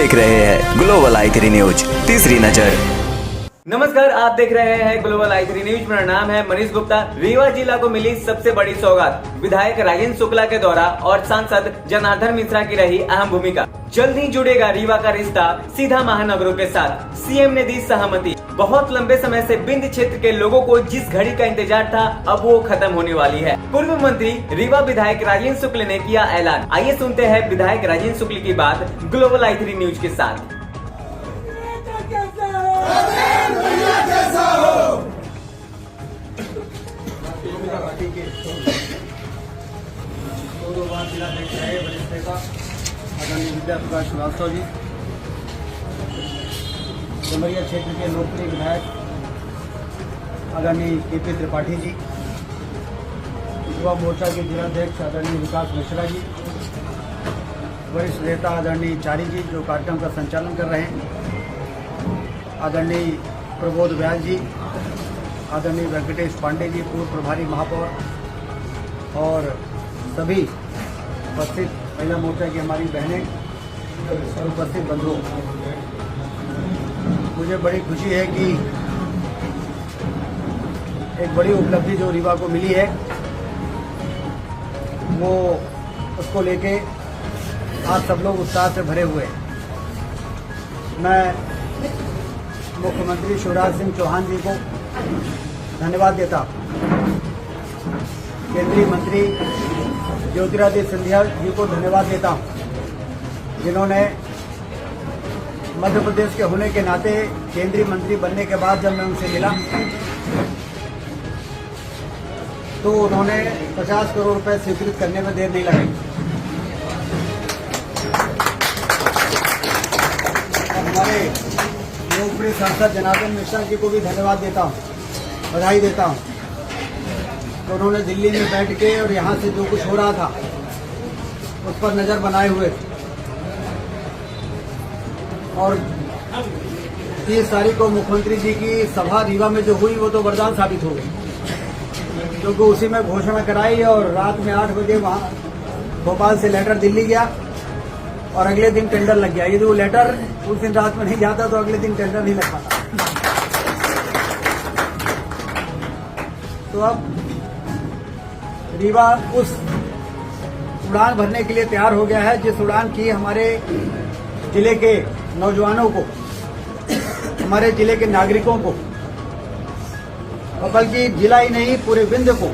देख रहे हैं ग्लोबल i3 न्यूज तीसरी नजर। नमस्कार, आप देख रहे हैं ग्लोबल i3 न्यूज। मेरा नाम है मनीष गुप्ता। रीवा जिला को मिली सबसे बड़ी सौगात, विधायक राजेंद्र शुक्ला के द्वारा और सांसद जनार्दन मिश्रा की रही अहम भूमिका। जल्द ही जुड़ेगा रीवा का रिश्ता सीधा महानगरों के साथ। सीएम ने दी सहमति। बहुत लंबे समय से बिंद क्षेत्र के लोगों को जिस घड़ी का इंतजार था, अब वो खत्म होने वाली है। पूर्व मंत्री रीवा विधायक राजेंद्र शुक्ल ने किया ऐलान। आइए सुनते हैं विधायक राजेंद्र शुक्ल की बात ग्लोबल i3 न्यूज के साथ। आदरणीय विद्या प्रकाश श्रीवास्तव जी, डुमरिया क्षेत्र के लोकप्रिय विधायक आदरणीय KP त्रिपाठी जी, युवा मोर्चा के जिलाध्यक्ष आदरणीय विकास मिश्रा जी, वरिष्ठ नेता आदरणीय चारी जी जो कार्यक्रम का संचालन कर रहे हैं, आदरणीय प्रबोध व्यास जी, आदरणीय वेंकटेश पांडे जी पूर्व प्रभारी महापौर और सभी उपस्थित महिला मोर्चा की हमारी बहनें और उपस्थित बंधुओं, मुझे बड़ी खुशी है कि एक बड़ी उपलब्धि जो रीवा को मिली है वो उसको लेके आज सब लोग उत्साह से भरे हुए हैं। मैं मुख्यमंत्री शिवराज सिंह चौहान जी को धन्यवाद देता हूँ, केंद्रीय मंत्री ज्योतिरादित्य सिंधिया जी को धन्यवाद देता हूं, जिन्होंने मध्य प्रदेश के होने के नाते केंद्रीय मंत्री बनने के बाद जब मैं उनसे मिला तो उन्होंने 50 करोड़ रुपए स्वीकृत करने में देर नहीं लगाई। और हमारे लोकप्रिय सांसद जनार्दन मिश्रा जी को भी धन्यवाद देता हूं, बधाई देता हूं। तो उन्होंने दिल्ली में बैठ के और यहाँ से जो कुछ हो रहा था उस पर नजर बनाए हुए थे और 30 तारीख को मुख्यमंत्री जी की सभा रीवा में जो हुई वो तो वरदान साबित हो गई, क्योंकि उसी में घोषणा कराई और रात में 8 बजे वहाँ भोपाल से लेटर दिल्ली गया और अगले दिन टेंडर लग गया। यदि वो लेटर उस दिन रात में नहीं जाता तो अगले दिन टेंडर नहीं लग पाता। तो अब रीवा उस उड़ान भरने के लिए तैयार हो गया है जिस उड़ान की हमारे जिले के नौजवानों को, हमारे जिले के नागरिकों को और बल्कि जिला ही नहीं पूरे विंध्य को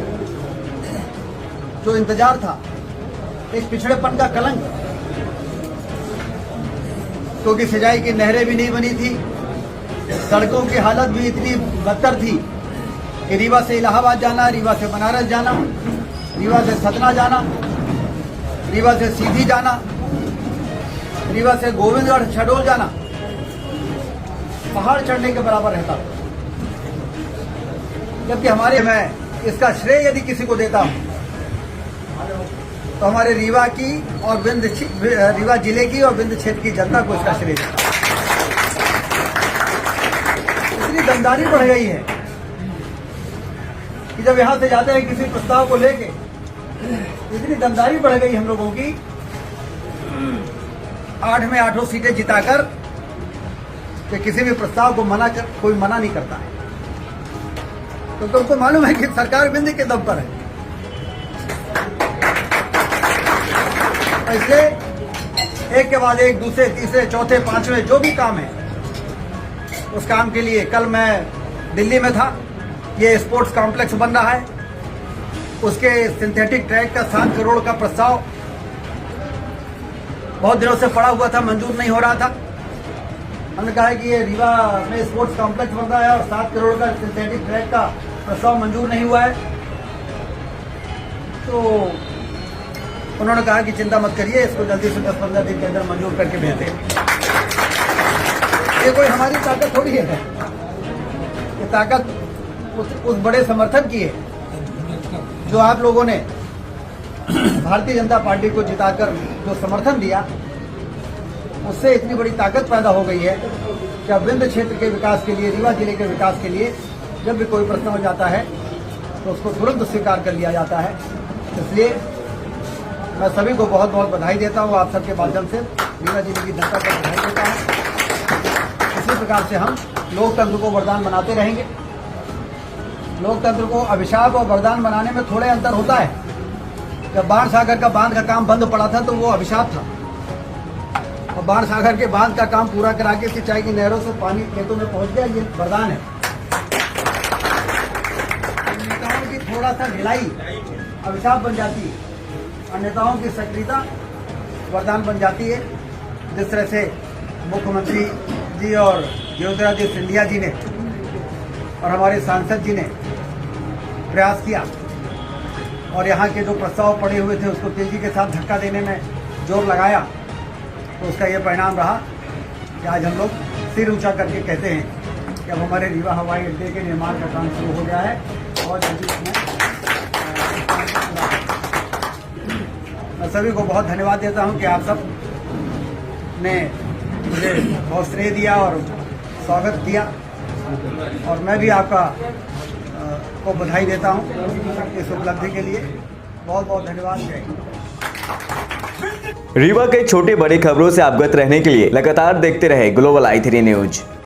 जो इंतजार था, इस पिछड़ेपन का कलंक, क्योंकि सिंचाई की नहरें भी नहीं बनी थी, सड़कों की हालत भी इतनी बदतर थी कि रीवा से इलाहाबाद जाना, रीवा से बनारस जाना, रीवा से सतना जाना, रीवा से सीधी जाना, रीवा से गोविंदगढ़ शहडोल जाना पहाड़ चढ़ने के बराबर रहता। जबकि हमारे, मैं इसका श्रेय यदि किसी को देता हूं तो हमारे रीवा की और रीवा जिले की और विंध्य क्षेत्र की जनता को इसका श्रेय देता। इतनी दमदारी बढ़ गई है कि जब यहां से जाते हैं किसी प्रस्ताव को लेके, इतनी दमदारी बढ़ गई हम लोगों की, 8 में 8 सीटें जिताकर कि किसी भी प्रस्ताव को कोई मना नहीं करता है, क्योंकि उनको मालूम है कि सरकार विंध्य के दम पर है। इसलिए एक के बाद एक, दूसरे, तीसरे, चौथे, पांचवें जो भी काम है उस काम के लिए कल मैं दिल्ली में था। ये स्पोर्ट्स कॉम्प्लेक्स बन रहा है, उसके सिंथेटिक ट्रैक का 7 करोड़ का प्रस्ताव बहुत दिनों से पड़ा हुआ था, मंजूर नहीं हो रहा था। हमने कहा है कि ये रीवा में स्पोर्ट्स कॉम्प्लेक्स बन रहा है और 7 करोड़ का सिंथेटिक ट्रैक का प्रस्ताव मंजूर नहीं हुआ है। तो उन्होंने कहा कि चिंता मत करिए, इसको जल्दी से 10-15 दिन के अंदर मंजूर करके भेजते हैं। ये कोई हमारी ताकत थोड़ी है, ये ताकत उस बड़े समर्थन की है जो आप लोगों ने भारतीय जनता पार्टी को जिताकर जो समर्थन दिया, उससे इतनी बड़ी ताकत पैदा हो गई है कि अब विंध्य क्षेत्र के विकास के लिए, रीवा जिले के विकास के लिए जब भी कोई प्रश्न हो जाता है तो उसको तुरंत स्वीकार कर लिया जाता है। इसलिए मैं सभी को बहुत बहुत बधाई देता हूँ आप सबके माध्यम से। रीवा जिले की जनता को बधाई देता हूँ। इसी प्रकार से हम लोकतंत्र को वरदान बनाते रहेंगे। लोकतंत्र को अभिशाप और वरदान बनाने में थोड़े अंतर होता है। जब बाण सागर का बांध का काम बंद पड़ा था तो वो अभिशाप था, और बाण सागर के बांध का काम पूरा करा के सिंचाई की नहरों से पानी खेतों में पहुंच गया, ये वरदान है। नेताओं की थोड़ा सा ढिलाई अभिशाप बन जाती है, और नेताओं की सक्रियता वरदान बन जाती है। जिस तरह से मुख्यमंत्री जी और ज्योतिरादित्य सिंधिया जी ने और हमारे सांसद जी ने प्रयास किया और यहाँ के जो प्रस्ताव पड़े हुए थे उसको तेजी के साथ धक्का देने में जोर लगाया, तो उसका ये परिणाम रहा कि आज हम लोग सिर ऊंचा करके कहते हैं कि अब हमारे रीवा हवाई अड्डे के निर्माण का काम शुरू हो गया है। और जल्दी मैं सभी को बहुत धन्यवाद देता हूं कि आप सब ने मुझे बहुत श्रेय दिया और स्वागत किया, और मैं भी आपका को बधाई देता हूं इस उपलब्धि के लिए। बहुत बहुत धन्यवाद। रीवा के छोटे बड़े खबरों से अवगत रहने के लिए लगातार देखते रहे ग्लोबल i3 न्यूज।